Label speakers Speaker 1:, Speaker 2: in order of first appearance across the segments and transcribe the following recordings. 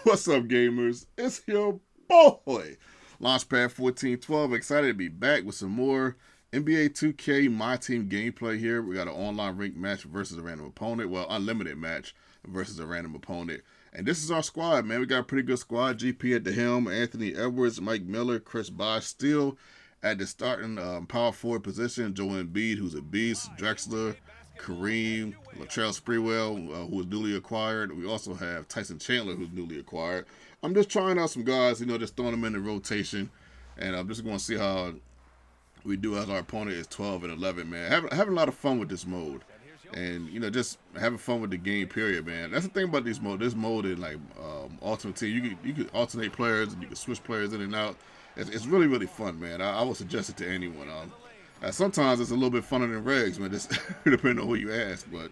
Speaker 1: What's up, gamers? It's your boy, Launchpad 1412. Excited to be back with some more NBA 2K My Team gameplay here. We got an online ranked match versus a random opponent. Well, unlimited match versus a random opponent. And this is our squad, man. We got a pretty good squad. GP at the helm, Anthony Edwards, Mike Miller, Chris Bosh still at the starting power forward position. Joel Embiid, who's a beast, Drexler, Kareem, Latrell Sprewell, who was newly acquired. We also have Tyson Chandler, who's newly acquired. I'm just trying out some guys, just throwing them in the rotation. And I'm just going to see how we do as our opponent is 12 and 11, man. Having a lot of fun with this mode. And, just having fun with the game, period, man. That's the thing about this mode. This mode is like Ultimate Team. You can alternate players and you can switch players in and out. It's really, really fun, man. I would suggest it to anyone. Sometimes it's a little bit funner than regs, man. Just depending on who you ask. But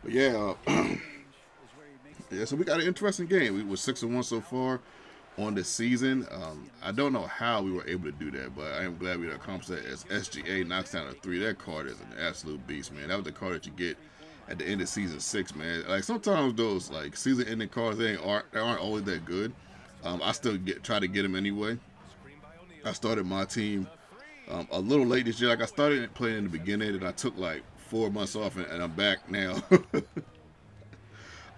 Speaker 1: yeah, yeah. So we got an interesting game. We were 6-1 so far on the season. I don't know how we were able to do that, but I am glad we accomplished that. As SGA knocks down a 3, that card is an absolute beast, man. That was the card that you get at the end of season 6, man. Like sometimes those like season-ending cards they aren't always that good. I still try to get them anyway. I started my team a little late this year. Like I started playing in the beginning, and I took like 4 months off, and I'm back now.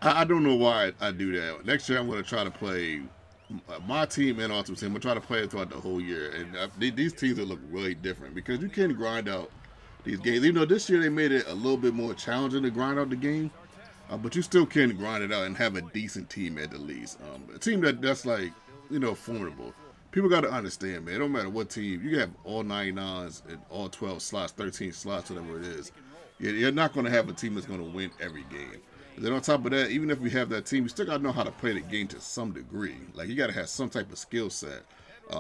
Speaker 1: I don't know why I do that. Next year I'm going to try to play my team and Ultimate Team. I'm going to try to play it throughout the whole year, and these teams will look really different because you can grind out these games. Even though this year they made it a little bit more challenging to grind out the game, but you still can grind it out and have a decent team at the least. A team that's like formidable. People got to understand, man. It don't matter what team. You can have all 99s and all 12 slots, 13 slots, whatever it is. You're not going to have a team that's going to win every game. And then on top of that, even if you have that team, you still got to know how to play the game to some degree. Like, you got to have some type of skill set.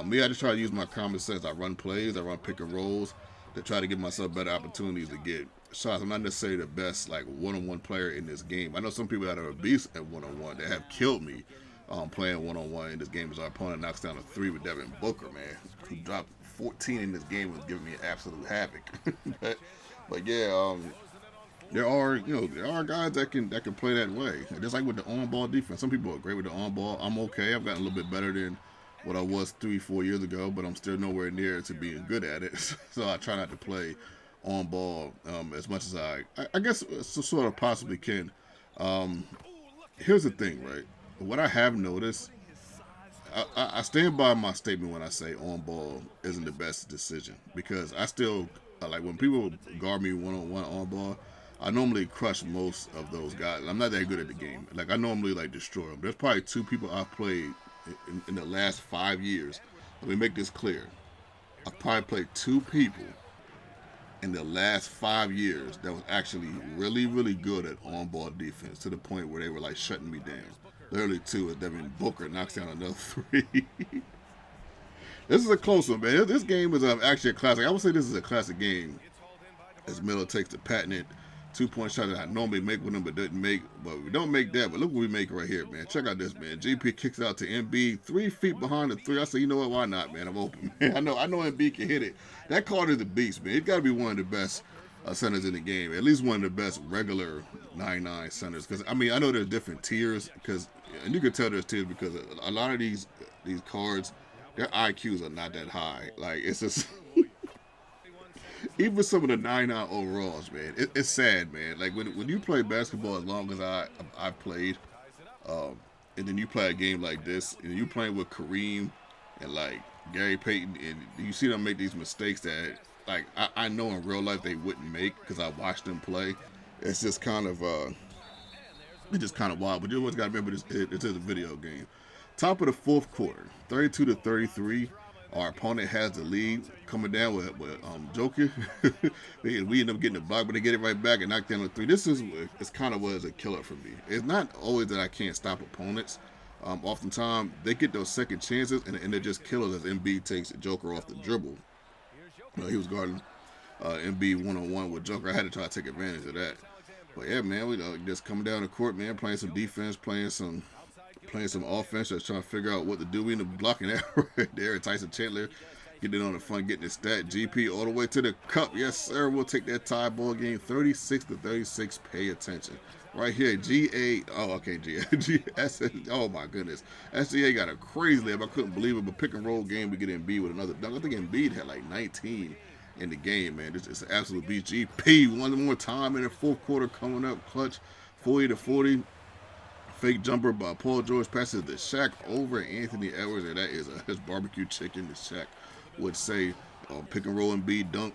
Speaker 1: Me, I just try to use my common sense. I run plays. I run pick and rolls to try to give myself better opportunities to get shots. I'm not necessarily the best, like, one-on-one player in this game. I know some people that are a beast at one-on-one that have killed me playing one-on-one in this game as our opponent knocks down a 3 with Devin Booker, man, who dropped 14 in this game and was giving me absolute havoc. but yeah, there are guys that can play that way. Just like with the on-ball defense. Some people are great with the on-ball. I'm okay. I've gotten a little bit better than what I was 3-4 years ago, but I'm still nowhere near to being good at it. So I try not to play on-ball as much as I guess sort of possibly can. Here's the thing, right? What I have noticed, I stand by my statement when I say on ball isn't the best decision because I still like when people guard me one-on-one on ball. I normally crush most of those guys. I'm not that good at the game. Like I normally like destroy them. There's probably 2 people I've played in the last 5 years. Let me make this clear. I've probably played 2 people in the last 5 years that was actually really, really good at on-ball defense to the point where they were like shutting me down. Literally 2 is Devin Booker knocks down another 3. This is a close one, man. This game is actually a classic. I would say this is a classic game as Miller takes the patented 2-point shot that I normally make with him but didn't make. But we don't make that. But look what we make right here, man. Check out this, man. GP kicks out to Embiid 3 feet behind the 3. I said, you know what? Why not, man? I'm open, man. I know Embiid can hit it. That card is a beast, man. It's got to be one of the best centers in the game. At least one of the best regular 9-9 centers. Because, I know there's different tiers. And you can tell there's tiers because a lot of these cards, their IQs are not that high. Like, it's just... Even some of the 9-9 overalls, man, it's sad, man. Like when you play basketball as long as I've played, and then you play a game like this, and you playing with Kareem and like Gary Payton, and you see them make these mistakes that like I know in real life they wouldn't make because I watched them play. It's just kind of wild. But you always got to remember this: it is a video game. Top of the 4th quarter, 32-33. Our opponent has the lead coming down with Joker. We end up getting the block, but they get it right back and knock down the 3. This is it's kind of what is a killer for me. It's not always that I can't stop opponents. Oftentimes they get those second chances and they just kill us as Embiid takes Joker off the dribble. He was guarding Embiid one-on-one with Joker. I had to try to take advantage of that. But yeah, man, we just coming down the court, man, playing some defense, playing some offense, just trying to figure out what to do. We end up blocking that right there. Tyson Chandler getting on the front, getting his stat. GP all the way to the cup. Yes, sir. We'll take that tie ball game 36-36. Pay attention. Right here, GA. Oh, okay, oh my goodness. SGA got a crazy layup. I couldn't believe it. But pick and roll game, we get Embiid with another dunk. I think Embiid had like 19 in the game, man. This is an absolute beast. GP one more time in the fourth quarter coming up. Clutch 40-40. Fake jumper by Paul George passes the Shaq over Anthony Edwards, and that is his barbecue chicken. The Shaq would say pick and roll Embiid dunk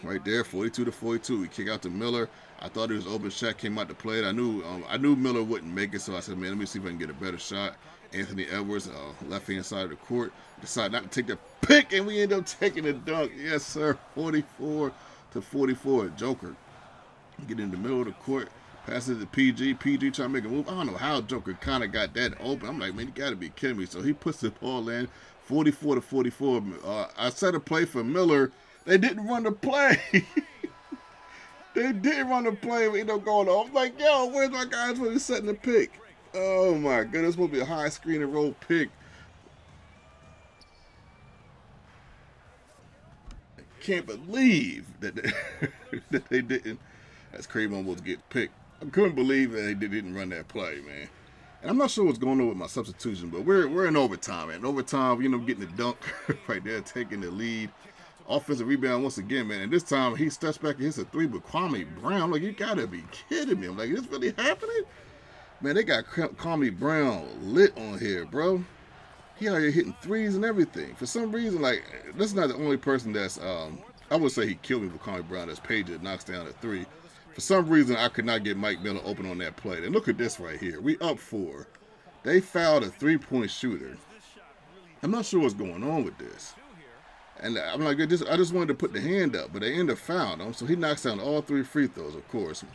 Speaker 1: right there, 42-42. We kick out to Miller. I thought it was open. Shaq came out to play it. I knew Miller wouldn't make it, so I said, man, let me see if I can get a better shot. Anthony Edwards, left-hand side of the court, decided not to take the pick, and we end up taking the dunk. Yes, sir, 44-44. Joker get in the middle of the court, passes it to PG. PG trying to make a move. I don't know how Joker kind of got that open. I'm like, man, you got to be kidding me. So he puts the ball in, 44-44. I set a play for Miller. They didn't run the play. They didn't run the play. We end up going off. I'm like, yo, where's my guys when he's setting the pick? Oh, my goodness. It's supposed to be a high screen and roll pick. I can't believe that that they didn't. That's crazy almost get picked. I couldn't believe that they didn't run that play, man. And I'm not sure what's going on with my substitution, but we're in overtime, man. Overtime, getting the dunk right there, taking the lead. Offensive rebound once again, man. And this time he steps back and hits a three with Kwame Brown. I'm like, you gotta be kidding me. I'm like, is this really happening? Man, they got Kwame Brown lit on here, bro. He out here hitting threes and everything. For some reason, like, this is not the only person that's, I would say he killed me with Kwame Brown. That's Page that knocks down a three. For some reason, I could not get Mike Miller open on that play. And look at this right here. We up 4. They fouled a three-point shooter. I'm not sure what's going on with this. And I'm like, I just wanted to put the hand up, but they end up fouling him. So he knocks down all 3 free throws, of course.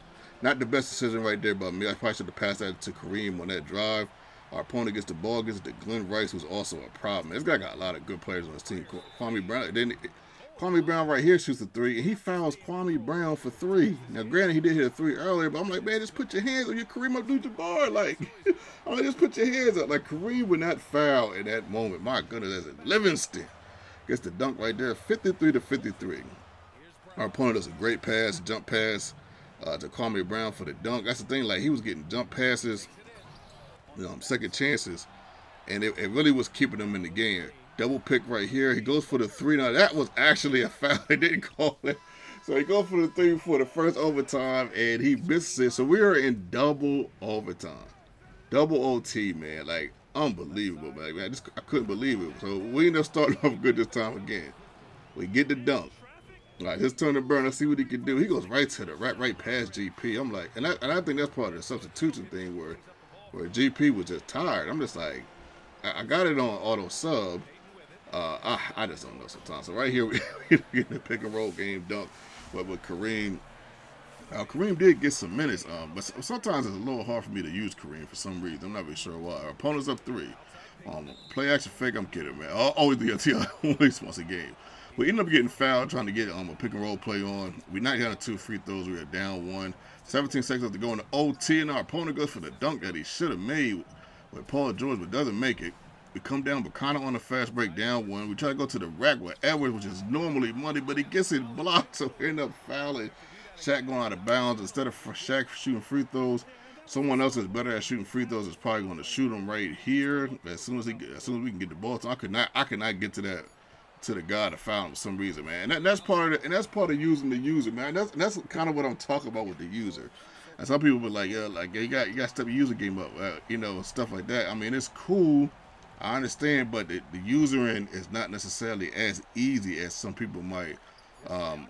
Speaker 1: Not the best decision right there by me. I probably should have passed that to Kareem on that drive. Our opponent gets the ball, gets it to Glenn Rice, who's also a problem. This guy got a lot of good players on his team. Kwame Brown right here shoots a 3, and he fouls Kwame Brown for 3. Now, granted, he did hit a 3 earlier, but I'm like, man, just put your hands on your Kareem Abdul-Jabbar. Like, I'm like, just put your hands up. Like, Kareem would not foul in that moment. My goodness, that's a Livingston. Gets the dunk right there, 53-53. Our opponent does a great pass, jump pass to Kwame Brown for the dunk. That's the thing, like he was getting jump passes, second chances, and it really was keeping them in the game. Double pick right here. He goes for the 3. Now, that was actually a foul. They didn't call it. So he goes for the 3 for the first overtime, and he misses it. So we are in double overtime. Double OT, man. Like, unbelievable, man. I couldn't believe it. So we end up starting off good this time again. We get the dunk. All right, his turn to burn. Let's see what he can do. He goes right to the right past GP. I'm like, and I think that's part of the substitution thing where GP was just tired. I'm just like, I got it on auto sub. I just don't know sometimes. So right here we get the pick and roll game dunk, but with Kareem. Kareem did get some minutes, but sometimes it's a little hard for me to use Kareem for some reason. I'm not really sure why. Our opponent's up 3. Play action fake. I'm kidding, man. Always once a game. We end up getting fouled trying to get a pick and roll play on. We knocked down 2 free throws. We are down 1. 17 seconds left to go in the OT, and our opponent goes for the dunk that he should have made with Paul George, but doesn't make it. We come down, but kind of on the fast break, down 1. We try to go to the rack with Edwards, which is normally money, but he gets it blocked, so we end up fouling. Shaq going out of bounds. Instead of Shaq shooting free throws, someone else is better at shooting free throws is probably going to shoot them right here as soon as we can get the ball. So I could not get to the guy to foul him for some reason, man. And that's part of using the user, man. That's kind of what I'm talking about with the user. And some people were like, yeah, like you got to step your user game up, stuff like that. I mean, it's cool. I understand, but the usering is not necessarily as easy as some people might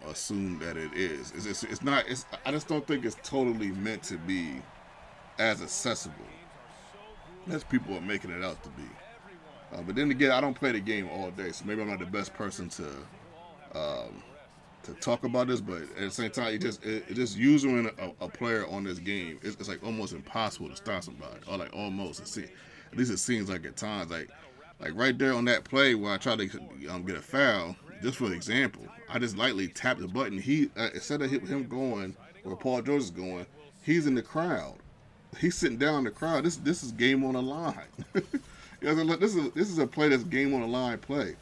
Speaker 1: assume that it is. It's not. I just don't think it's totally meant to be as accessible as people are making it out to be. But then again, I don't play the game all day, so maybe I'm not the best person to talk about this. But at the same time, just using a player on this game, it's like almost impossible to stop somebody, or like almost. At least it seems like at times, like right there on that play where I tried to get a foul. Just for example, I just lightly tapped the button. He instead of him going where Paul George is going, he's in the crowd. He's sitting down in the crowd. This is game on the line. This is a play that's game on the line play,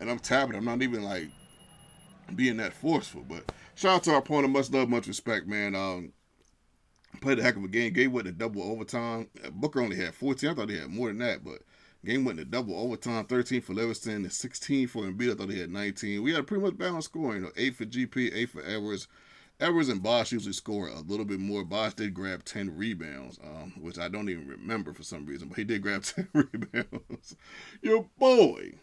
Speaker 1: and I'm tapping. I'm not even like being that forceful. But shout out to our opponent. Much love, much respect, man. Played a heck of a game. Game went to double overtime. Booker only had 14. I thought he had more than that, but game went to double overtime. 13 for Livingston and 16 for Embiid. I thought he had 19. We had a pretty much balanced scoring. 8 for GP, 8 for Edwards. Edwards and Bosh usually score a little bit more. Bosh did grab 10 rebounds, which I don't even remember for some reason, but he did grab 10 rebounds. Your boy